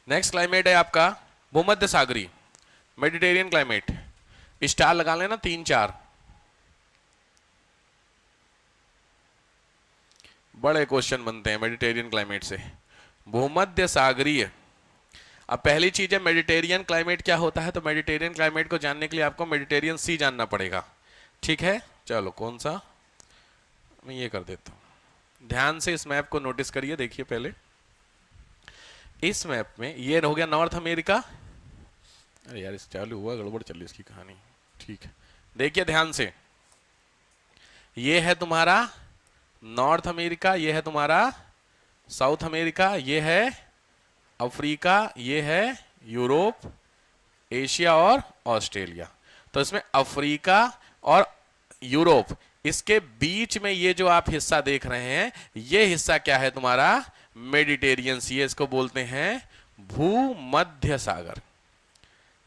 Next climate है आपका भूमध्य सागरी, मेडिटेरियन क्लाइमेट। स्टार लगा लेना 3 4, बड़े क्वेश्चन बनते हैं मेडिटेरियन क्लाइमेट से। भूमध्य सागरीय। अब पहली चीज है मेडिटेरियन क्लाइमेट क्या होता है, तो मेडिटेरियन क्लाइमेट को जानने के लिए आपको मेडिटेरियन सी जानना पड़ेगा। ठीक है, चलो कौन सा, मैं ये कर देता हूं। ध्यान से इस मैप को नोटिस करिए, देखिए पहले इस मैप में ये हो गया नॉर्थ अमेरिका। अरे यार इस चालू हुआ, गड़बड़ चल रही इसकी कहानी। ठीक है, देखिए ध्यान से, ये है तुम्हारा नॉर्थ अमेरिका, ये है तुम्हारा साउथ अमेरिका, ये है अफ्रीका, ये है यूरोप, एशिया और ऑस्ट्रेलिया। तो इसमें अफ्रीका और यूरोप, इसके बीच में ये जो आप हिस्सा देख रहे हैं, ये हिस्सा क्या है तुम्हारा, मेडिटेरियन सी है, इसको बोलते हैं भूमध्य सागर।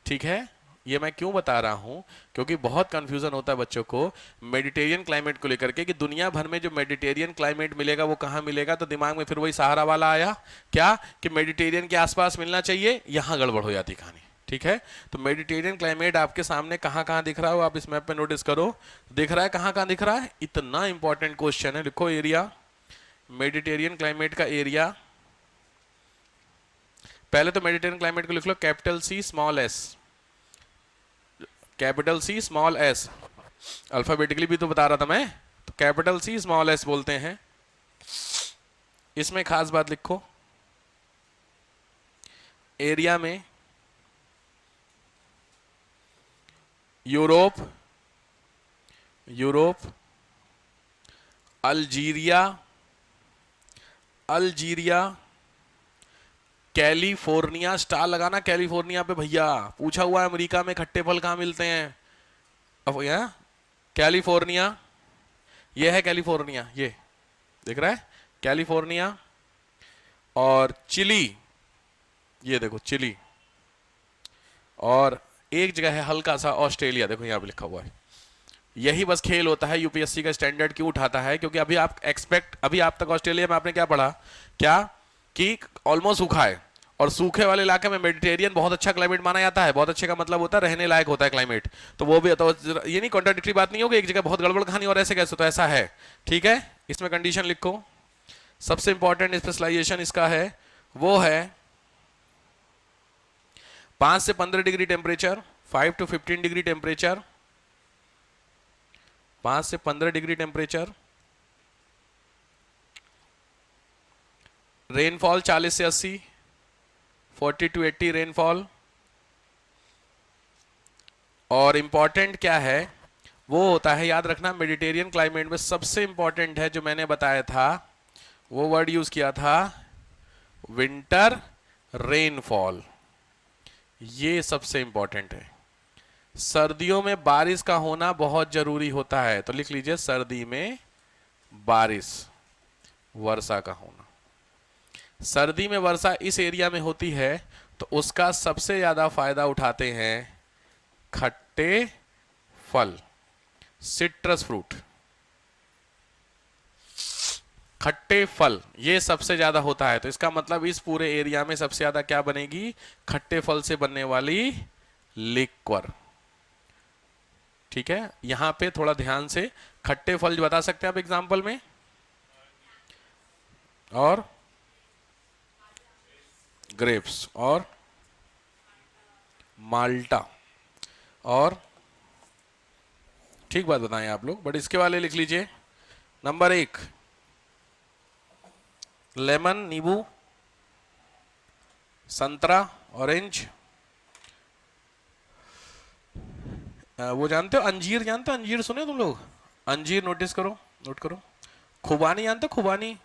ठीक है, ये मैं क्यों बता रहा हूं, क्योंकि बहुत कंफ्यूजन होता है बच्चों को मेडिटेरियन क्लाइमेट को लेकर के कि दुनिया भर में जो मेडिटेरियन क्लाइमेट मिलेगा वो कहां मिलेगा, तो दिमाग में फिर वही सहारा वाला आया क्या कि मेडिटेरियन के आसपास मिलना चाहिए, यहां गड़बड़ हो जाती कहानी। ठीक है, तो मेडिटेरियन क्लाइमेट आपके सामने कहां कहां दिख रहा हो, आप इस मैप पे नोटिस करो, दिख रहा है कहां कहां दिख रहा है। इतना इंपॉर्टेंट क्वेश्चन है, लिखो एरिया, मेडिटेरियन क्लाइमेट का एरिया। पहले तो मेडिटेरियन क्लाइमेट को लिख लो capital C small S, capital C small S, alphabetically भी तो बता रहा था मैं, तो कैपिटल सी स्मॉल एस बोलते हैं। इसमें खास बात लिखो, एरिया में Europe, Europe, Algeria, Algeria, California, star लगाना कैलिफोर्निया पे भैया, पूछा हुआ है अमेरिका में खट्टे फल कहां मिलते हैं। अब यहाँ कैलिफोर्निया, ये है कैलिफोर्निया, ये दिख रहा है कैलिफोर्निया, और चिली, ये देखो चिली, और एक जगह है हल्का सा ऑस्ट्रेलिया, देखो यहाँ पे लिखा हुआ है। यही बस खेल होता है, यूपीएससी का स्टैंडर्ड क्यों उठाता है, क्योंकि अभी आप एक्सपेक्ट, अभी आप तक ऑस्ट्रेलिया में आपने क्या पढ़ा, क्या कि ऑलमोस्ट सूखा है, और सूखे वाले इलाके में मेडिटेरियन बहुत अच्छा क्लाइमेट माना जाता है। बहुत अच्छे का मतलब होता है रहने लायक होता है क्लाइमेट, तो वो भी तो ये नहीं कॉन्ट्राडिक्टरी बात नहीं होगी, एक जगह बहुत गड़बड़ कहानी और ऐसे कैसे, तो ऐसा है। ठीक है, इसमें कंडीशन लिखो, सबसे इंपॉर्टेंट स्पेशलाइजेशन इसका है वो है 5 से 15 degree temperature, 5 to 15 degree temperature, 5 से 15 डिग्री टेम्परेचर, रेनफॉल 40 से 80, 40 to 80 रेनफॉल। और इंपॉर्टेंट क्या है वो होता है, याद रखना मेडिटेरियन क्लाइमेट में सबसे इंपॉर्टेंट है जो मैंने बताया था, वो वर्ड यूज किया था विंटर रेनफॉल, ये सबसे इंपॉर्टेंट है। सर्दियों में बारिश का होना बहुत जरूरी होता है, तो लिख लीजिए सर्दी में बारिश, वर्षा का होना। सर्दी में वर्षा इस एरिया में होती है तो उसका सबसे ज्यादा फायदा उठाते हैं खट्टे फल, सिट्रस फ्रूट, खट्टे फल, ये सबसे ज्यादा होता है। तो इसका मतलब इस पूरे एरिया में सबसे ज्यादा क्या बनेगी, खट्टे फल से बनने वाली लिक्वर। ठीक है, यहां पे थोड़ा ध्यान से, खट्टे फल बता सकते हैं आप एग्जाम्पल में, और ग्रेप्स, और माल्टा, और ठीक बात बताएं आप लोग, बट इसके वाले लिख लीजिए। नंबर 1 लेमन नींबू, संतरा ऑरेंज, वो जानते हो अंजीर, जानते हो अंजीर, सुने तुम लोग अंजीर, नोटिस करो, नोट करो। खुबानी जानते हो, खुबानी,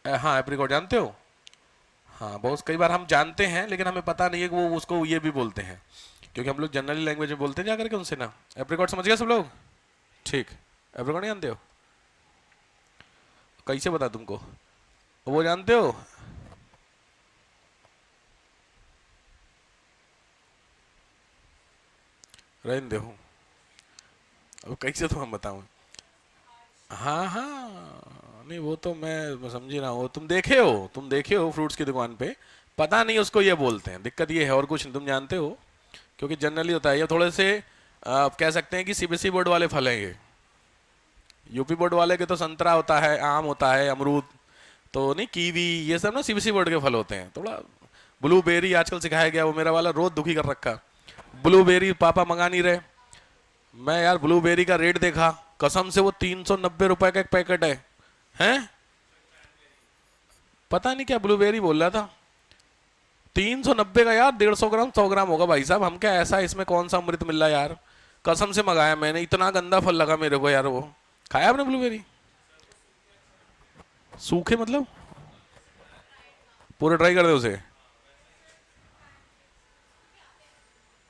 हाँ एप्रिकॉट जानते हो, हाँ बहुत कई बार हम जानते हैं लेकिन हमें पता नहीं है कि वो उसको ये भी बोलते हैं, क्योंकि हम लोग जनरली लैंग्वेज में बोलते हैं जाकर के उनसे ना। एप्रिकॉट समझ गए सब लोग, ठीक, एप्रिकॉट नहीं जानते हो, कैसे बता तुमको, वो जानते हो, रहने दे हूँ, अब कैसे तो हम बताऊं। हाँ हाँ, नहीं वो तो मैं समझी रहा हूँ, तुम देखे हो, तुम देखे हो फ्रूट्स की दुकान पे पता नहीं उसको ये बोलते हैं, दिक्कत ये है और कुछ नहीं, तुम जानते हो, क्योंकि जनरली होता है ये थोड़े से कह सकते हैं कि सीबीएसई बोर्ड वाले फल हैं ये। यूपी बोर्ड वाले के तो संतरा होता है, आम होता है, अमरूद तो नहीं, कीवी, ये सब ना सीबीएसई बोर्ड के फल होते हैं। थोड़ा ब्लूबेरी आजकल सिखाया गया, वो मेरा वाला रोज दुखी कर रखा। ब्लूबेरी पापा मंगा नहीं रहे। मैं यार ब्लूबेरी का रेट देखा, कसम से वो 390 रुपए का एक पैकेट है। हैं? पता नहीं क्या ब्लूबेरी बोल रहा था, 390 का यार, 150 ग्राम 100 ग्राम होगा भाई साहब। हम क्या ऐसा, इसमें कौन सा अमृत मिल रहा है यार, कसम से मंगाया मैंने, इतना गंदा फल लगा मेरे को यार। वो खाया आपने ब्लूबेरी? सूखे मतलब पूरे ट्राई कर दे उसे?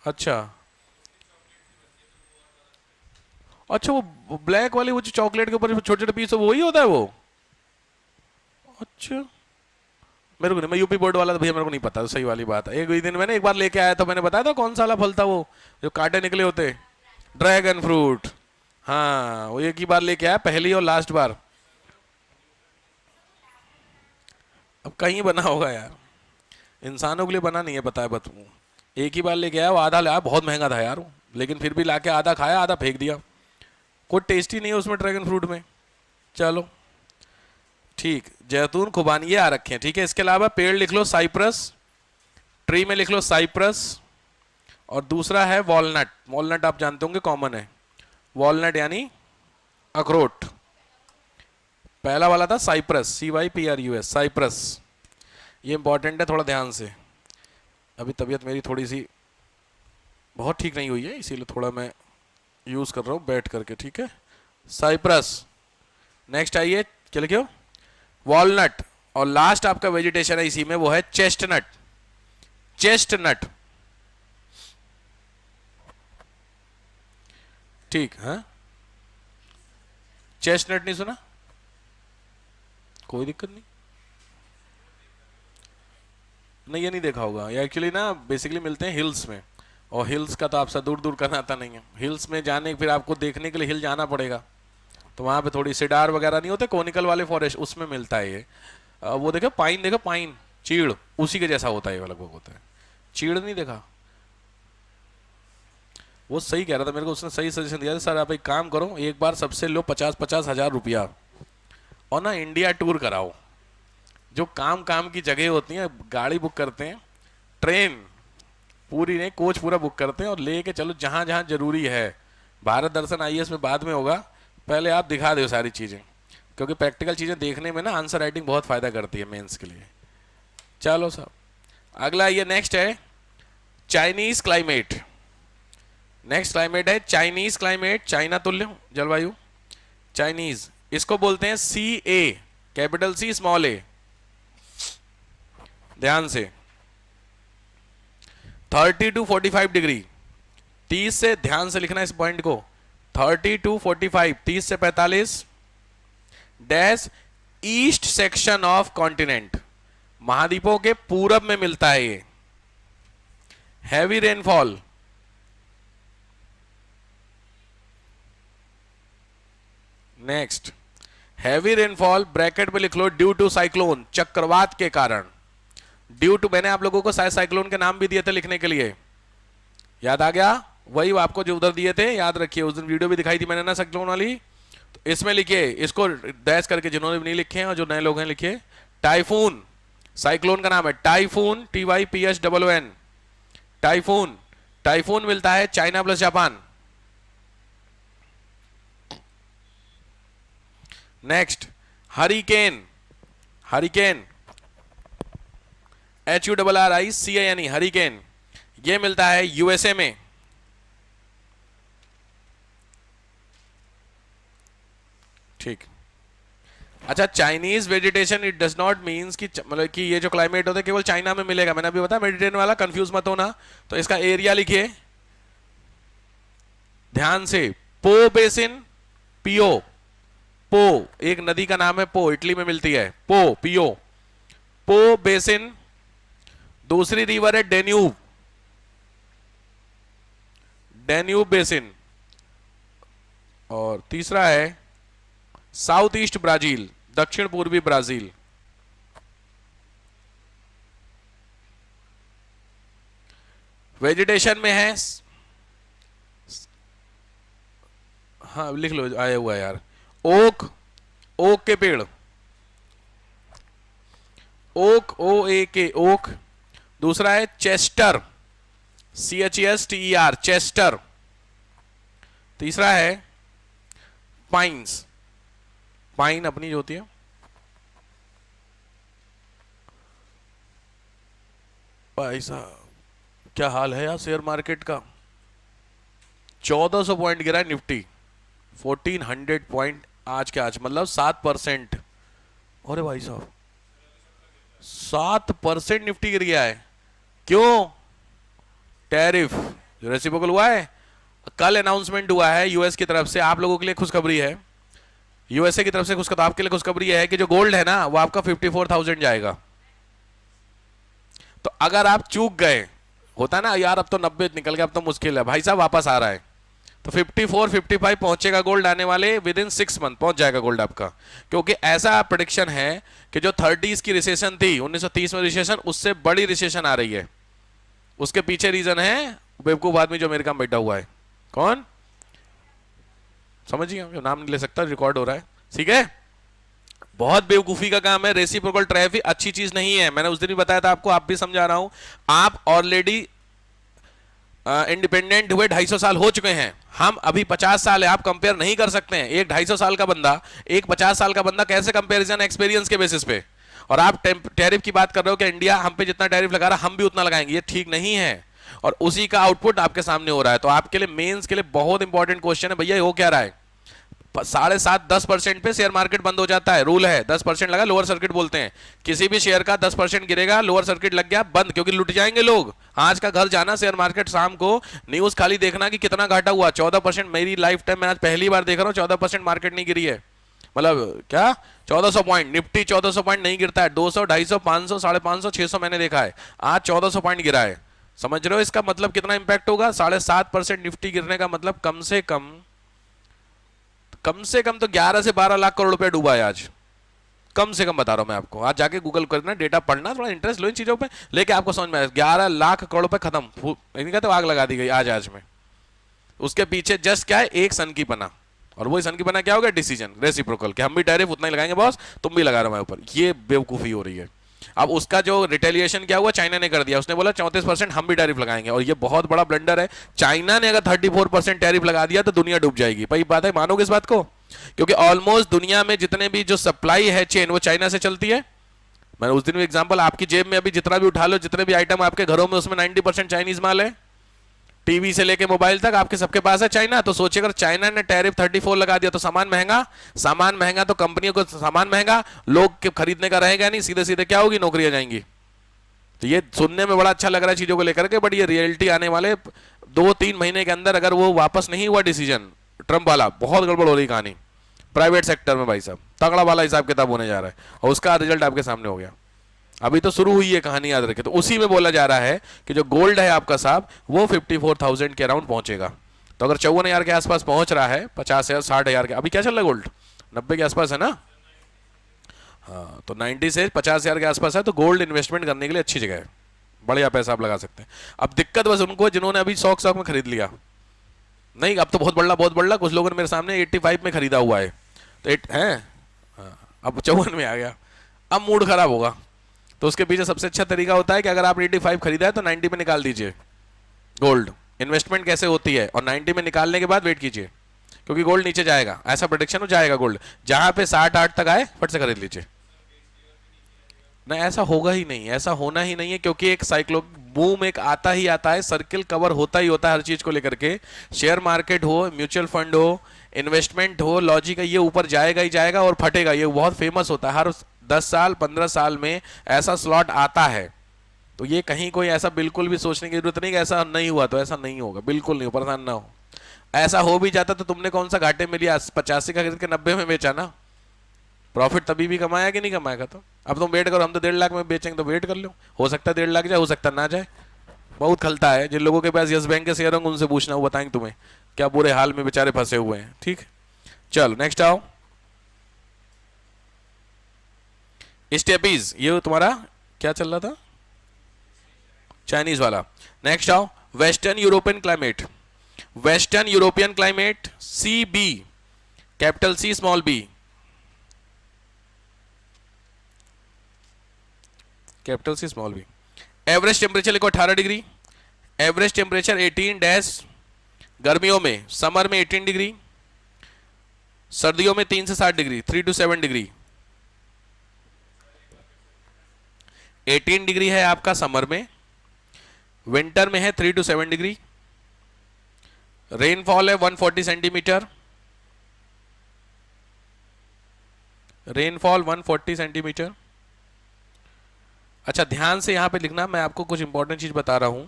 अच्छा अच्छा, वो ब्लैक वाली, वो जो चॉकलेट के ऊपर छोटे छोटे पीस, वो ही होता है वो? अच्छा, मेरे को नहीं, मैं यूपी बोर्ड वाला, तो भैया मेरे को नहीं पता, तो सही वाली बात है। एक दिन मैंने एक बार लेके आया था, मैंने बताया था कौन सा वाला फल था वो जो कांटे निकले होते, ड्रैगन फ्रूट। हाँ, वो एक ही बार लेके आया, पहली और लास्ट बार। अब कहीं बना होगा यार, इंसानों के लिए बना नहीं है, पता है बस। एक ही बार लेके आया, वो आधा लाया, बहुत महंगा था यार वो, लेकिन फिर भी लाके आधा खाया, आधा फेंक दिया। कोई टेस्ट ही नहीं है उसमें ड्रैगन फ्रूट में। चलो ठीक, जैतून खुबानी ये आ रखे हैं, ठीक है। इसके अलावा पेड़ लिख लो साइप्रस, ट्री में लिख लो साइप्रस, और दूसरा है वॉलनट। वॉलनट आप जानते होंगे, कॉमन है, वॉलनट यानी अखरोट। पहला वाला था साइप्रस, CYPRUS, साइप्रस। ये इंपॉर्टेंट है, थोड़ा ध्यान से। अभी तबीयत मेरी थोड़ी सी बहुत ठीक नहीं हुई है, इसीलिए थोड़ा मैं यूज कर रहा हूँ बैठ करके, ठीक है। साइप्रस। नेक्स्ट आइए, क्या लिखे हो? वॉलनट। और लास्ट आपका वेजिटेशन है इसी में, वो है चेस्टनट। चेस्टनट, ठीक है। चेस्टनट नहीं सुना? कोई दिक्कत नहीं, नहीं ये नहीं देखा होगा, ये एक्चुअली ना बेसिकली मिलते हैं हिल्स में, और हिल्स का तो आपसे दूर दूर का नाता नहीं है। हिल्स में जाने फिर आपको देखने के लिए हिल जाना पड़ेगा, तो वहाँ पे थोड़ी सिडार वगैरह नहीं होते, कोनिकल वाले फॉरेस्ट, उसमें मिलता है ये। वो देखो पाइन, देखो पाइन, चीड़, उसी के जैसा होता है ये, लगभग होता है। चीड़ नहीं देखा? वो सही कह रहा था मेरे को, उसने सही सजेशन दिया था, सर आप एक काम करो, एक बार सबसे लो 50-50 हजार रुपया, और ना इंडिया टूर कराओ। जो काम काम की जगह होती हैं, गाड़ी बुक करते हैं, ट्रेन पूरी नहीं, कोच पूरा बुक करते हैं, और लेके चलो जहां जहां जरूरी है। भारत दर्शन IAS में बाद में होगा, पहले आप दिखा दो सारी चीजें, क्योंकि प्रैक्टिकल चीजें देखने में ना आंसर राइटिंग बहुत फायदा करती है मेंस के लिए। चलो साहब, अगला ये नेक्स्ट है चाइनीज क्लाइमेट। नेक्स्ट क्लाइमेट है चाइनीज क्लाइमेट, चाइना तुल्य जलवायु, चाइनीज। इसको बोलते हैं CA, capital C small a। ध्यान से, 30 to 45 डिग्री, 30 से, ध्यान से लिखना इस पॉइंट को, 30 to 45, 30 से 45, dash east section of continent, महाद्वीपों के पूरब में मिलता है ये। Heavy rainfall, next heavy rainfall bracket में लिख लो, ड्यू टू साइक्लोन, चक्रवात के कारण। ड्यू टू, मैंने आप लोगों को शायद साइक्लोन के नाम भी दिए थे लिखने के लिए, याद आ गया? वही आपको जो उधर दिए थे, याद रखिए, उस दिन वीडियो भी दिखाई थी मैंने ना साइक्लोन वाली, तो इसमें लिखिए, इसको डैश करके, जिन्होंने भी नहीं लिखे हैं और जो नए लोग हैं लिखिए, टाइफून। साइक्लोन का नाम है टाइफून, TYPHOON, टाइफून। टाइफून मिलता है China plus Japan. Next hurricane, hurricane HURRICAN, hurricane, ये मिलता है USA में। ठीक, अच्छा, Chinese vegetation it does not means कि मतलब कि ये जो क्लाइमेट होता है केवल चाइना में मिलेगा, मैंने अभी बताया मेडिटेरियन वाला, कंफ्यूज मत होना। तो इसका एरिया लिखिए ध्यान से, पो बेसिन, पियो, पो एक नदी का नाम है, पो इटली में मिलती है, पो, पियो, पो बेसिन। दूसरी रिवर है डेन्यूब, डेन्यूब बेसिन। और तीसरा है साउथ ईस्ट ब्राजील, दक्षिण पूर्वी ब्राजील। वेजिटेशन में है, हाँ लिख लो, आया हुआ है यार, ओक, ओक के पेड़, ओक, ओ ए के, ओक। दूसरा है चेस्टर, CHESTER, चेस्टर। तीसरा है पाइन्स, पाइन अपनी जो होती है। भाई साहब क्या हाल है यार शेयर मार्केट का, 1400 पॉइंट गिरा है निफ्टी, 1400 पॉइंट आज के आज, मतलब 7%। अरे भाई साहब 7% निफ्टी गिर गया है, क्यों? टैरिफ जो रेसिप्रोकल हुआ है, कल अनाउंसमेंट हुआ है यूएस की तरफ से। आप लोगों के लिए खुशखबरी है, यूएसए की तरफ से खुशखबरी, आपके लिए खुशखबरी है कि जो गोल्ड है ना वो आपका 54,000 जाएगा। तो अगर आप चूक गए, होता ना यार अब तो 90 निकल गया, अब तो मुश्किल है, भाई साहब वापस आ रहा है, तो 54 55 पहुंचेगा गोल्ड आने वाले विद इन 6 मंथ पहुंच जाएगा गोल्ड आपका। क्योंकि ऐसा प्रेडिक्शन है कि जो 30s की रिसेशन थी, 1930 में रिसेशन, उससे बड़ी रिसेशन आ रही है। उसके पीछे रीजन है बेवकूफ आदमी जो अमेरिका में बैठा हुआ है, कौन समझिए, नाम नहीं ले सकता, रिकॉर्ड हो रहा है, ठीक है। बहुत बेवकूफी का काम है, रेसिप्रोकल टैरिफ अच्छी चीज नहीं है, मैंने उस दिन भी बताया था आपको, आप भी समझा रहा हूं। आप ऑलरेडी इंडिपेंडेंट हुए 250 साल हो चुके हैं, हम अभी 50 साल है, आप कंपेयर नहीं कर सकते हैं। एक 250 साल का बंदा, एक 50 साल का बंदा, कैसे कंपेरिजन एक्सपीरियंस के बेसिस पे। और आप टैरिफ की बात कर रहे हो कि इंडिया हम पे जितना टैरिफ लगा रहा हम भी उतना लगाएंगे, ये ठीक नहीं है। और उसी का आउटपुट आपके सामने हो रहा है। तो आपके लिए मेंस के लिए बहुत इंपॉर्टेंट क्वेश्चन है, भैया हो क्या रहा है। 7.5-10% पे शेयर मार्केट बंद हो जाता है, रूल है 10% लगा, लोअर सर्किट बोलते हैं। किसी भी शेयर का 10% गिरेगा, लोअर सर्किट लग गया, बंद, क्योंकि लुट जाएंगे लोग। आज का घर जाना शेयर मार्केट, शाम को न्यूज खाली देखना कि कितना घाटा हुआ। 14%, मेरी लाइफ टाइम मैं आज पहली बार देख रहा हूं 14% मार्केट नहीं गिरी है। मतलब क्या 1400 पॉइंट, निफ्टी 1400 पॉइंट नहीं गिरता है, 200, 250, 500, 550, 600 मैंने देखा है, आज 1400 पॉइंट गिरा है। समझ रहे हो इसका मतलब कितना इंपैक्ट होगा। 7.5% निफ्टी गिरने का मतलब कम से कम तो 11 से 12 लाख करोड़ रुपए डूबा है आज, कम से कम बता रहा हूं मैं आपको। आज जाके गूगल करना, डेटा पढ़ना, थोड़ा इंटरेस्ट लो इन चीजों पे, लेके आपको समझ में आए। 11 लाख करोड़ रुपए खत्म, इनका तो आग लगा दी गई आज में। उसके पीछे जस्ट क्या है, एक सन की पना, और वही सन की पना क्या हो गया, डिसीजन रेसिप्रोकल, कि हम भी टैरिफ उतना ही लगाएंगे बॉस, तुम भी लगा रहे हो हमारे ऊपर। ये बेवकूफी हो रही है। अब उसका जो रिटेलिएशन क्या हुआ, चाइना ने कर दिया, उसने बोला 34% हम भी टैरिफ लगाएंगे, और ये बहुत बड़ा ब्लंडर है। चाइना ने अगर 34% टैरिफ लगा दिया तो दुनिया डूब जाएगी। भाई बात है, मानोगे इस बात को? क्योंकि ऑलमोस्ट दुनिया में जितने भी जो सप्लाई है चेन, वो चाइना से चलती है। मैंने उस दिन भी एग्जांपल, आपकी जेब में अभी जितना भी उठा लो, जितने भी आइटम आपके घरों में, उसमें 90% चाइनीज माल है। टीवी से लेके मोबाइल तक आपके सबके पास है चाइना। तो सोचिए अगर चाइना ने टैरिफ 34 लगा दिया तो सामान महंगा, सामान महंगा तो कंपनियों को सामान महंगा, लोग के खरीदने का रहेगा नहीं, सीधे सीधे क्या होगी, नौकरियां जाएंगी। तो ये सुनने में बड़ा अच्छा लग रहा है चीजों को लेकर के, बट ये रियलिटी आने वाले 2-3 महीने के अंदर अगर वो वापस नहीं हुआ डिसीजन ट्रंप वाला, बहुत गड़बड़ हो रही कहानी प्राइवेट सेक्टर में। भाई साहब तगड़ा वाला हिसाब किताब होने जा रहा है, और उसका रिजल्ट आपके सामने हो गया। अभी तो शुरू हुई है कहानी, याद रखें। तो उसी में बोला जा रहा है कि जो गोल्ड है आपका साहब, वो 54,000 के अराउंड पहुंचेगा। तो अगर 54,000 के आसपास पहुंच रहा है, 50,000 60,000 के, अभी क्या चल रहा है गोल्ड 90 के आसपास है ना, हाँ, तो 90 से 50,000 के आसपास है। तो गोल्ड इन्वेस्टमेंट करने के लिए अच्छी जगह है, बढ़िया पैसा आप लगा सकते हैं। अब दिक्कत बस उनको जिन्होंने अभी शौक में खरीद लिया, नहीं अब तो बहुत बढ़ कुछ लोगों ने मेरे सामने 85 में खरीदा हुआ है, तो है अब 54 में आ गया, अब मूड खराब होगा। तो उसके पीछे सबसे अच्छा तरीका होता है कि अगर आप 85 खरीदा है तो 90 में निकाल दीजिए गोल्ड। इन्वेस्टमेंट कैसे होती है, और 90 में निकालने के बाद वेट कीजिए, क्योंकि गोल्ड नीचे जाएगा, ऐसा प्रोडिक्शन हो जाएगा गोल्ड। जहां पे 60-8 तक आए फट से खरीद लीजिए। नहीं ऐसा होगा ही नहीं, ऐसा होना ही नहीं है, क्योंकि एक साइक्लो बूम एक आता ही आता है, सर्किल कवर होता ही होता है हर चीज को लेकर के। शेयर मार्केट हो, म्यूचुअल फंड हो, इन्वेस्टमेंट हो, लॉजिक, ये ऊपर जाएगा ही जाएगा और फटेगा। ये बहुत फेमस होता है, हर 10 साल 15 साल में ऐसा स्लॉट आता है। तो ये कहीं कोई ऐसा बिल्कुल भी सोचने की जरूरत नहीं कि ऐसा नहीं हुआ तो ऐसा नहीं होगा, बिल्कुल नहीं, परेशान ना हो। ऐसा हो भी जाता तो तुमने कौन सा घाटे में लिया, 85 का खरीद के 90 में बेचा ना, प्रॉफिट तभी भी कमाया कि नहीं कमाएगा। तो अब तुम वेट करो, हम तो 1.5 लाख में बेचेंगे, तो वेट कर लो, हो सकता है 1.5 लाख जाए, हो सकता ना जाए। बहुत खलता है, जिन लोगों के पास यस बैंक के शेयर होंगे उनसे पूछना, वो बताएंगे तुम्हें क्या बुरे हाल में बेचारे फंसे हुए हैं। ठीक, चलो नेक्स्ट आओ। स्टेपीज, ये तुम्हारा क्या चल रहा था, चाइनीज वाला। नेक्स्ट आओ, western European climate, western European climate C B, capital C small B, capital C small B. Average temperature लिखो 18 डिग्री, एवरेज टेम्परेचर 18 डैश, गर्मियों में समर में 18 डिग्री, सर्दियों में 3 से 7 डिग्री, 3 to 7 डिग्री। 18 डिग्री है आपका समर में, विंटर में है 3 to 7 डिग्री, रेनफॉल है 140 सेंटीमीटर, रेनफॉल 140 सेंटीमीटर। अच्छा ध्यान से यहां पे लिखना, मैं आपको कुछ इंपॉर्टेंट चीज बता रहा हूं।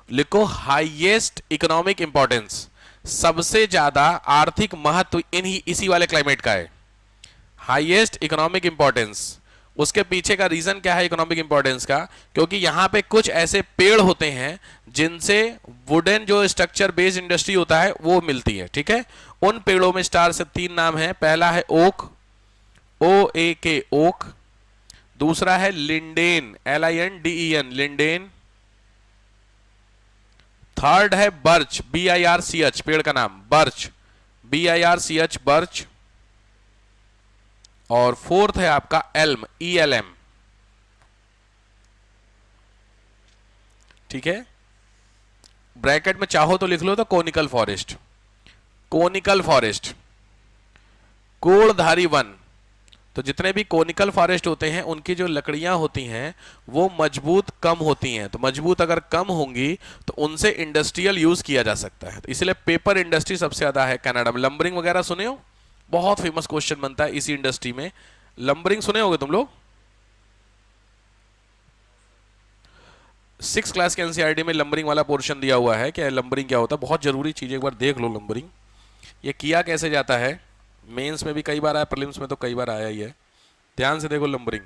लिखो हाईएस्ट इकोनॉमिक इंपॉर्टेंस, सबसे ज्यादा आर्थिक महत्व इसी वाले क्लाइमेट का है, हाईएस्ट इकोनॉमिक इंपॉर्टेंस। उसके पीछे का रीजन क्या है इकोनॉमिक इंपॉर्टेंस का? क्योंकि यहां पे कुछ ऐसे पेड़ होते हैं जिनसे वुडन जो स्ट्रक्चर बेस्ड इंडस्ट्री होता है वो मिलती है, ठीक है। उन पेड़ों में स्टार से 3 नाम है, पहला है ओक, OAK ओक, दूसरा है लिंडेन, LINDEN लिंडेन, थर्ड है बर्च, BIRCH पेड़ का नाम बर्च, BIRCH बर्च, और फोर्थ है आपका एल्म, ELM, ठीक है। ब्रैकेट में चाहो तो लिख लो तो कोनिकल फॉरेस्ट, कोनिकल फॉरेस्ट, कोणधारी वन। तो जितने भी कोनिकल फॉरेस्ट होते हैं उनकी जो लकड़ियां होती हैं वो मजबूत कम होती हैं, तो मजबूत अगर कम होंगी तो उनसे इंडस्ट्रियल यूज किया जा सकता है। तो इसलिए पेपर इंडस्ट्री सबसे ज्यादा है कनाडा में। लंबरिंग वगैरह सुने हो, बहुत फेमस क्वेश्चन बनता है इसी इंडस्ट्री में। लंबरिंग सुने होगे तुम लोग, 6 क्लास के एनसीईआरटी में लंबरिंग वाला पोर्शन दिया हुआ है कि लंबरिंग क्या होता है, बहुत जरूरी चीज, एक बार देख लो लंबरिंग ये किया कैसे जाता है। मेंस में भी कई बार आया, प्रीलिम्स में तो कई बार आया ही है। ध्यान से देखो लंबरिंग,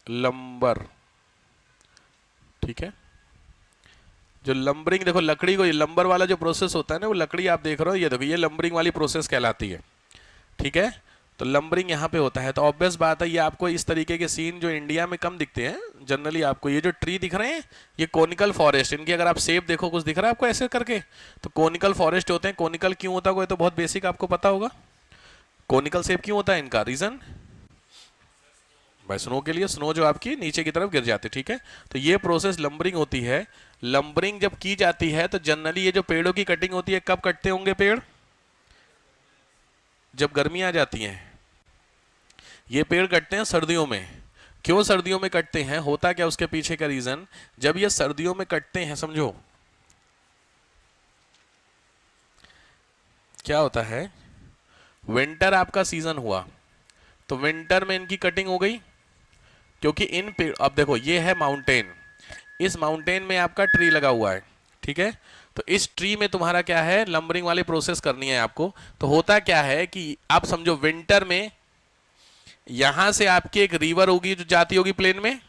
लंबर, ठीक है। जो लंबरिंग देखो लकड़ी को, ये लंबर वाला जो प्रोसेस होता है ना, वो लकड़ी आप देख रहे हो, ये देखो ये लंबरिंग वाली प्रोसेस कहलाती है, ठीक है। तो लंबरिंग यहाँ पे होता है। तो ऑब्वियस बात है ये आपको इस तरीके के सीन जो इंडिया में कम दिखते हैं जनरली, आपको ये जो ट्री दिख रहे हैं ये कोनिकल फॉरेस्ट, इनकी अगर आप शेप देखो कुछ दिख रहा है आपको ऐसे करके, तो कोनिकल फॉरेस्ट होते हैं। कोनिकल क्यों होता है तो बहुत बेसिक आपको पता होगा, कोनिकल शेप क्यों होता है इनका, रीजन भाई स्नो के लिए, स्नो जो आपकी नीचे की तरफ गिर जाती है, ठीक है। तो ये प्रोसेस लंबरिंग होती है। लंबरिंग जब की जाती है तो जनरली ये जो पेड़ों की कटिंग होती है, कब कटते होंगे पेड़, जब गर्मी आ जाती है। ये पेड़ कटते हैं सर्दियों में। क्यों सर्दियों में कटते हैं, होता क्या उसके पीछे का रीजन, जब ये सर्दियों में कटते हैं समझो क्या होता है, विंटर आपका सीजन हुआ तो विंटर में इनकी कटिंग हो गई, क्योंकि इन पेड़, अब देखो ये है माउंटेन, इस माउंटेन में आपका ट्री लगा हुआ है, ठीक है। तो इस ट्री में तुम्हारा क्या है, लंबरिंग वाली प्रोसेस करनी है आपको। तो होता क्या है कि आप समझो विंटर में यहां से आपकी एक रिवर होगी जो जाती होगी प्लेन में,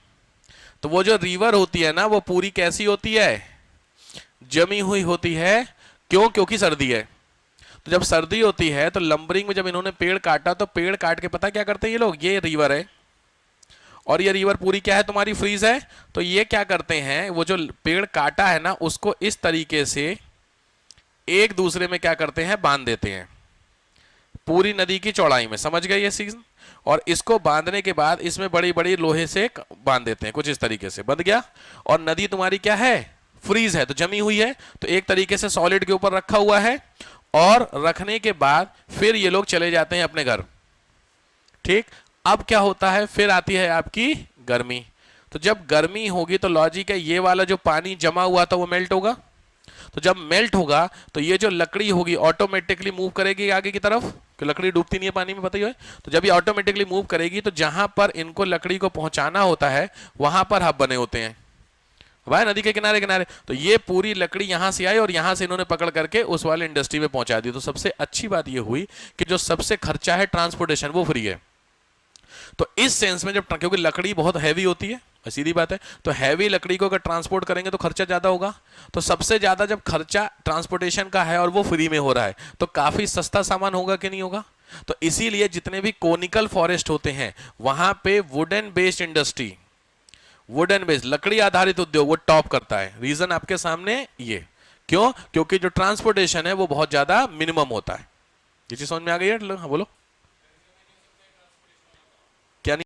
तो वो जो रिवर होती है ना वो पूरी कैसी होती है, जमी हुई होती है। क्यों, क्योंकि सर्दी है। तो जब सर्दी होती है तो लंबरिंग में जब इन्होंने पेड़ काटा, तो पेड़ काट के पता क्या करते हैं ये लोग, ये रिवर है और ये रिवर पूरी क्या है तुम्हारी, फ्रीज है। तो ये क्या करते हैं, वो जो पेड़ काटा है ना उसको इस तरीके से एक दूसरे में क्या करते हैं, बांध देते हैं पूरी नदी की चौड़ाई में, समझ गए ये सीजन। और इसको बांधने के बाद इसमें बड़ी बड़ी लोहे से बांध देते हैं, कुछ इस तरीके से बंध गया। और नदी तुम्हारी क्या है, फ्रीज है, तो जमी हुई है, तो एक तरीके से सॉलिड के ऊपर रखा हुआ है। और रखने के बाद फिर ये लोग चले जाते हैं अपने घर, ठीक। अब क्या होता है, फिर आती है आपकी गर्मी। तो जब गर्मी होगी तो लॉजिक है ये वाला जो पानी जमा हुआ था वो मेल्ट होगा। तो जब मेल्ट होगा तो ये जो लकड़ी होगी ऑटोमेटिकली मूव करेगी आगे की तरफ, कि लकड़ी डूबती नहीं है पानी में, पता ही है। तो जब ये ऑटोमेटिकली मूव करेगी तो जहां पर इनको लकड़ी को पहुंचाना होता है वहां पर हब बने होते हैं भाई नदी के किनारे किनारे। तो ये पूरी लकड़ी यहां से आई और यहां से इन्होंने पकड़ करके उस वाले इंडस्ट्री में पहुंचा दी। तो सबसे अच्छी बात ये हुई कि जो सबसे खर्चा है ट्रांसपोर्टेशन वो फ्री है। तो इस सेंस में जब, क्योंकि लकड़ी बहुत हैवी होती है, सीधी बात है, तो हैवी लकड़ी को अगर ट्रांसपोर्ट करेंगे तो खर्चा ज्यादा होगा। तो सबसे ज्यादा जब खर्चा ट्रांसपोर्टेशन का है और वो फ्री में हो रहा है तो काफी सस्ता सामान होगा कि नहीं होगा। तो इसीलिए जितने भी कोनिकल फॉरेस्ट होते हैं वहां पे wooden based industry, wooden based लकड़ी आधारित उद्योग वो टॉप करता है। रीजन आपके सामने ये, क्यों? क्योंकि जो ट्रांसपोर्टेशन है वो बहुत ज्यादा मिनिमम होता है। ये चीज समझ में आ गई है? हाँ, बोलो। क्या नहीं?